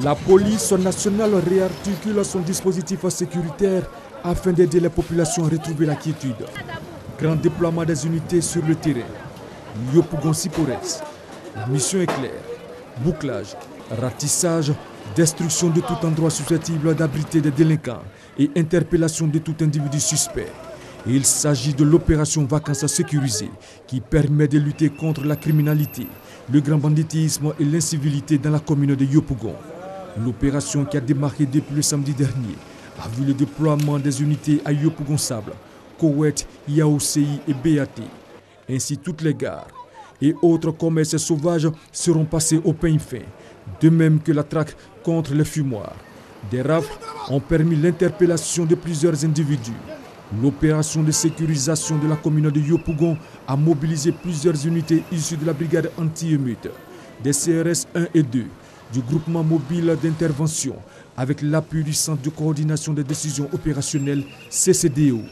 La police nationale réarticule son dispositif sécuritaire afin d'aider les populations à retrouver la quiétude. Grand déploiement des unités sur le terrain. Yopougon-Sipores. La mission est claire. Bouclage, ratissage, destruction de tout endroit susceptible d'abriter des délinquants et interpellation de tout individu suspect. Il s'agit de l'opération Vacances sécurisées qui permet de lutter contre la criminalité, le grand banditisme et l'incivilité dans la commune de Yopougon. L'opération qui a démarré depuis le samedi dernier a vu le déploiement des unités à Yopougon-Sable, Kowet, Yaousei et Béaté. Ainsi, toutes les gares et autres commerces sauvages seront passés au peigne fin, de même que la traque contre les fumoirs. Des rafles ont permis l'interpellation de plusieurs individus. L'opération de sécurisation de la commune de Yopougon a mobilisé plusieurs unités issues de la brigade anti-émeute, des CRS 1 et 2, du groupement mobile d'intervention, avec l'appui du Centre de coordination des décisions opérationnelles CCDO.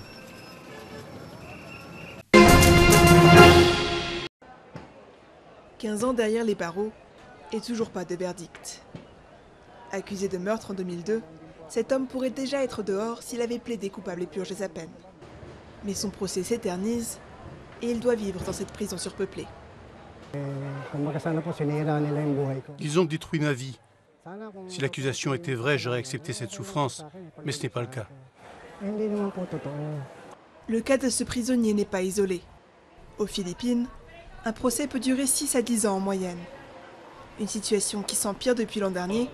« 15 ans derrière les barreaux et toujours pas de verdict. Accusé de meurtre en 2002, cet homme pourrait déjà être dehors s'il avait plaidé coupable et purgé sa peine. Mais son procès s'éternise et il doit vivre dans cette prison surpeuplée. Ils ont détruit ma vie. Si l'accusation était vraie, j'aurais accepté cette souffrance, mais ce n'est pas le cas. Le cas de ce prisonnier n'est pas isolé. Aux Philippines, un procès peut durer 6 à 10 ans en moyenne. Une situation qui s'empire depuis l'an dernier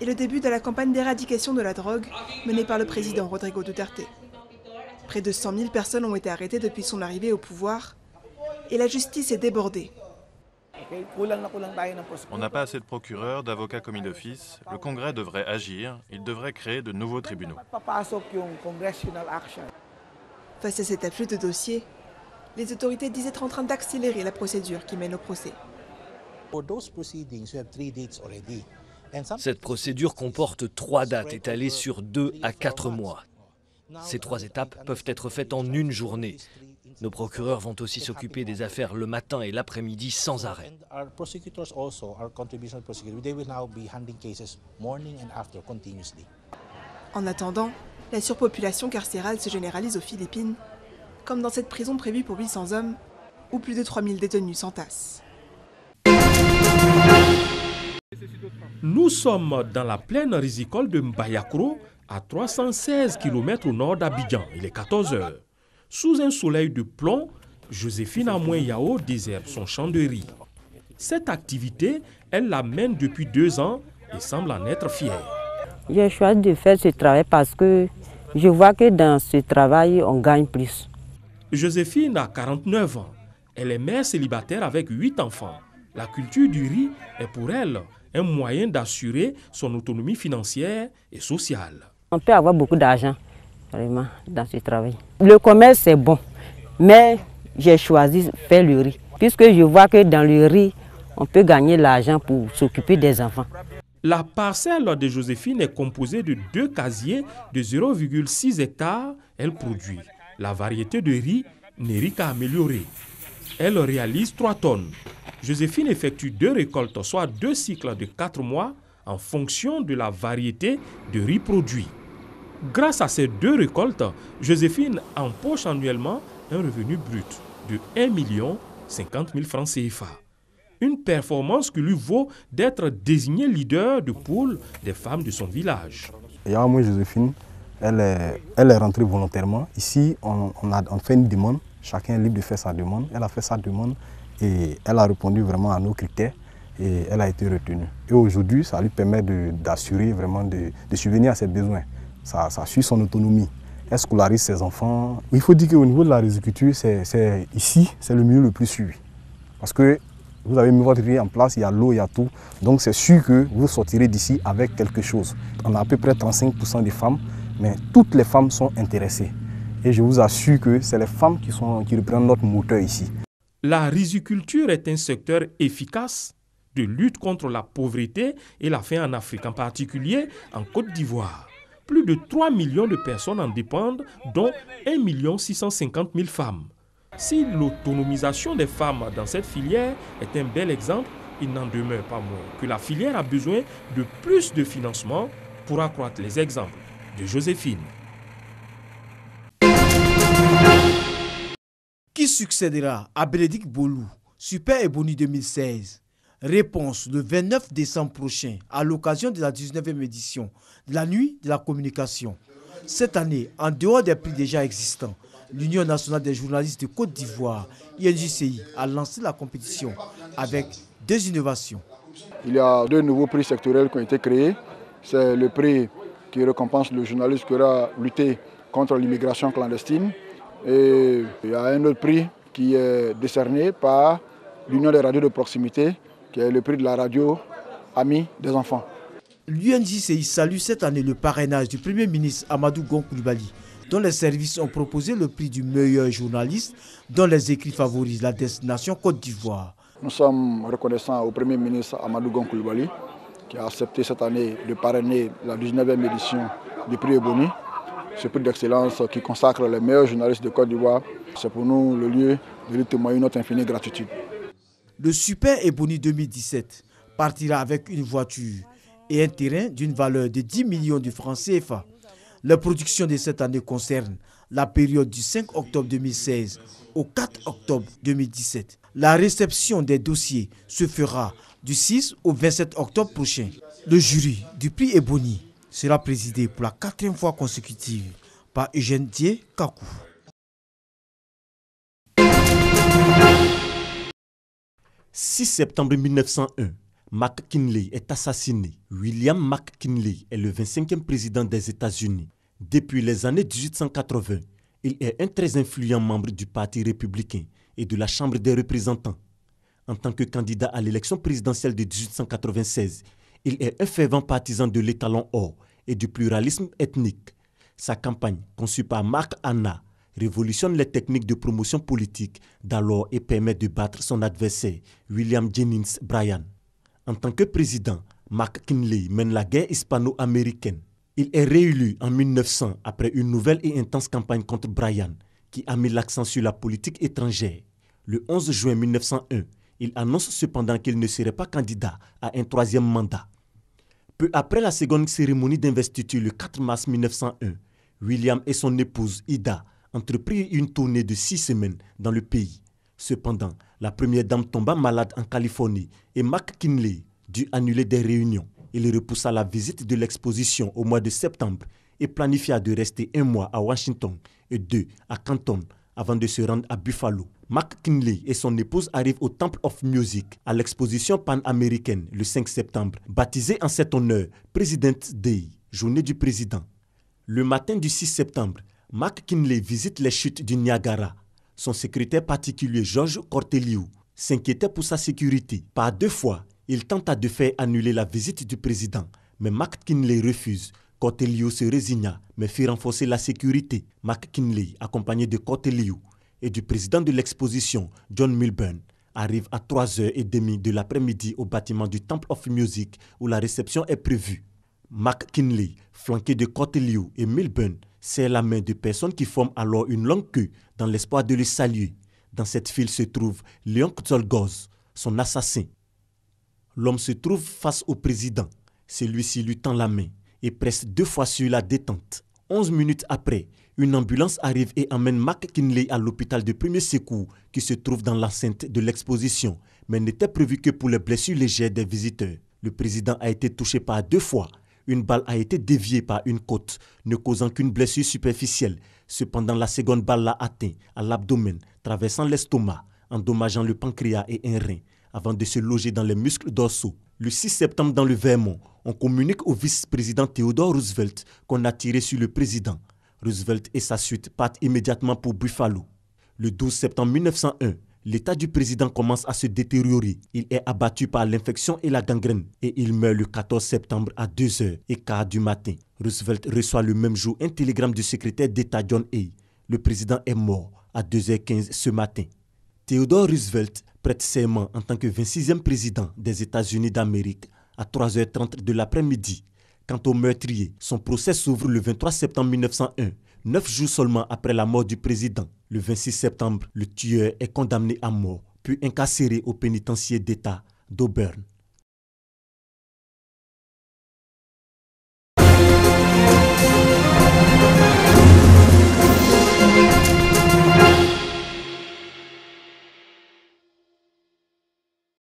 et le début de la campagne d'éradication de la drogue menée par le président Rodrigo Duterte. Près de 100 000 personnes ont été arrêtées depuis son arrivée au pouvoir et la justice est débordée. On n'a pas assez de procureurs, d'avocats commis d'office. Le Congrès devrait agir, il devrait créer de nouveaux tribunaux. Face à cet afflux de dossiers, les autorités disent être en train d'accélérer la procédure qui mène au procès. Cette procédure comporte 3 dates étalées sur 2 à 4 mois. Ces 3 étapes peuvent être faites en une journée. Nos procureurs vont aussi s'occuper des affaires le matin et l'après-midi sans arrêt. En attendant, la surpopulation carcérale se généralise aux Philippines, comme dans cette prison prévue pour 800 hommes, où plus de 3000 détenus s'entassent. Nous sommes dans la plaine risicole de Mbayakro, à 316 km au nord d'Abidjan. Il est 14 h. Sous un soleil de plomb, Joséphine Amoué-Yao désherbe son champ de riz. Cette activité, elle la mène depuis 2 ans et semble en être fière. J'ai choisi de faire ce travail parce que je vois que dans ce travail, on gagne plus. Joséphine a 49 ans. Elle est mère célibataire avec 8 enfants. La culture du riz est pour elle un moyen d'assurer son autonomie financière et sociale. On peut avoir beaucoup d'argent vraiment dans ce travail. Le commerce c'est bon, mais j'ai choisi de faire le riz, puisque je vois que dans le riz, on peut gagner l'argent pour s'occuper des enfants. La parcelle de Joséphine est composée de 2 casiers de 0,6 hectares. Elle produit la variété de riz Nérica améliorée. Elle réalise 3 tonnes. Joséphine effectue 2 récoltes, soit 2 cycles de 4 mois, en fonction de la variété de riz produit. Grâce à ces 2 récoltes, Joséphine empoche annuellement un revenu brut de 1 050 000 francs CFA. Une performance qui lui vaut d'être désignée leader de pool des femmes de son village. Moi, Joséphine, elle est rentrée volontairement. Ici, on fait une demande. Chacun est libre de faire sa demande. Elle a fait sa demande et elle a répondu vraiment à nos critères et elle a été retenue. Et aujourd'hui, ça lui permet d'assurer vraiment de subvenir à ses besoins. Ça suit son autonomie. Elle scolarise ses enfants. Il faut dire qu'au niveau de la riziculture, ici, c'est le milieu le plus suivi. Parce que vous avez mis votre riz en place, il y a l'eau, il y a tout. Donc c'est sûr que vous sortirez d'ici avec quelque chose. On a à peu près 35% des femmes, mais toutes les femmes sont intéressées. Et je vous assure que c'est les femmes qui représentent notre moteur ici. La riziculture est un secteur efficace de lutte contre la pauvreté et la faim en Afrique, en particulier en Côte d'Ivoire. Plus de 3 millions de personnes en dépendent, dont 1 650 000 femmes. Si l'autonomisation des femmes dans cette filière est un bel exemple, Il n'en demeure pas moins que la filière a besoin de plus de financement pour accroître les exemples de Joséphine. Qui succédera à Bénédicte Bolou, Super Ebony 2016? Réponse le 29 décembre prochain à l'occasion de la 19e édition de la Nuit de la Communication. Cette année, en dehors des prix déjà existants, l'Union nationale des journalistes de Côte d'Ivoire, INJCI, a lancé la compétition avec 2 innovations. Il y a 2 nouveaux prix sectoriels qui ont été créés. C'est le prix qui récompense le journaliste qui aura lutté contre l'immigration clandestine. Et il y a un autre prix qui est décerné par l'Union des radios de proximité, qui est le prix de la radio Amis des enfants. L'UNJCI salue cette année le parrainage du Premier ministre Amadou Gon Coulibaly, dont les services ont proposé le prix du meilleur journaliste, dont les écrits favorisent la destination Côte d'Ivoire. Nous sommes reconnaissants au Premier ministre Amadou Gon Coulibaly, qui a accepté cette année de parrainer la 19e édition du prix Ebony, ce prix d'excellence qui consacre les meilleurs journalistes de Côte d'Ivoire. C'est pour nous le lieu de lui témoigner notre infinie gratitude. Le Super Ebony 2017 partira avec une voiture et un terrain d'une valeur de 10 millions de francs CFA. Les productions de cette année concernent la période du 5 octobre 2016 au 4 octobre 2017. La réception des dossiers se fera du 6 au 27 octobre prochain. Le jury du prix Ebony sera présidé pour la 4e fois consécutive par Eugène Dié Kakou. « 6 septembre 1901, McKinley est assassiné. William McKinley est le 25e président des États-Unis. Depuis les années 1880, il est un très influent membre du Parti républicain et de la Chambre des représentants. En tant que candidat à l'élection présidentielle de 1896, il est un fervent partisan de l'étalon or et du pluralisme ethnique. Sa campagne, conçue par Mark Hanna, révolutionne les techniques de promotion politique d'alors et permet de battre son adversaire, William Jennings Bryan. En tant que président, McKinley mène la guerre hispano-américaine. Il est réélu en 1900 après une nouvelle et intense campagne contre Bryan, qui a mis l'accent sur la politique étrangère. Le 11 juin 1901, il annonce cependant qu'il ne serait pas candidat à un 3e mandat. Peu après la seconde cérémonie d'investiture le 4 mars 1901, William et son épouse Ida entreprirent une tournée de 6 semaines dans le pays. Cependant, la première dame tomba malade en Californie et McKinley dut annuler des réunions. Il repoussa la visite de l'exposition au mois de septembre et planifia de rester 1 mois à Washington et 2 à Canton avant de se rendre à Buffalo. McKinley et son épouse arrivent au Temple of Music à l'exposition pan-américaine le 5 septembre, baptisée en cet honneur President's Day, journée du président. Le matin du 6 septembre, McKinley visite les chutes du Niagara. Son secrétaire particulier George Cortelyou s'inquiétait pour sa sécurité. Par 2 fois, il tenta de faire annuler la visite du président, mais McKinley refuse. Cortelyou se résigna, mais fit renforcer la sécurité. McKinley, accompagné de Cortelyou et du président de l'exposition, John Milburn, arrive à 3h30 de l'après-midi au bâtiment du Temple of Music où la réception est prévue. McKinley, flanqué de Cortelyou et Milburn, serre la main de personnes qui forment alors une longue queue dans l'espoir de le saluer. Dans cette file se trouve Léon Czolgosz, son assassin. L'homme se trouve face au président. Celui-ci lui tend la main et presse 2 fois sur la détente. 11 minutes après, une ambulance arrive et emmène McKinley à l'hôpital de premier secours qui se trouve dans l'enceinte de l'exposition, mais n'était prévu que pour les blessures légères des visiteurs. Le président a été touché par 2 fois. Une balle a été déviée par une côte, ne causant qu'une blessure superficielle. Cependant, la seconde balle l'a atteint à l'abdomen, traversant l'estomac, endommageant le pancréas et un rein, avant de se loger dans les muscles dorsaux. Le 6 septembre, dans le Vermont, on communique au vice-président Theodore Roosevelt qu'on a tiré sur le président. Roosevelt et sa suite partent immédiatement pour Buffalo. Le 12 septembre 1901, l'état du président commence à se détériorer. Il est abattu par l'infection et la gangrène et il meurt le 14 septembre à 2h15 du matin. Roosevelt reçoit le même jour un télégramme du secrétaire d'État John Hay. Le président est mort à 2h15 ce matin. Theodore Roosevelt prête serment en tant que 26e président des États-Unis d'Amérique à 3h30 de l'après-midi. Quant au meurtrier, son procès s'ouvre le 23 septembre 1901, 9 jours seulement après la mort du président. Le 26 septembre, le tueur est condamné à mort, puis incarcéré au pénitencier d'État d'Auburn.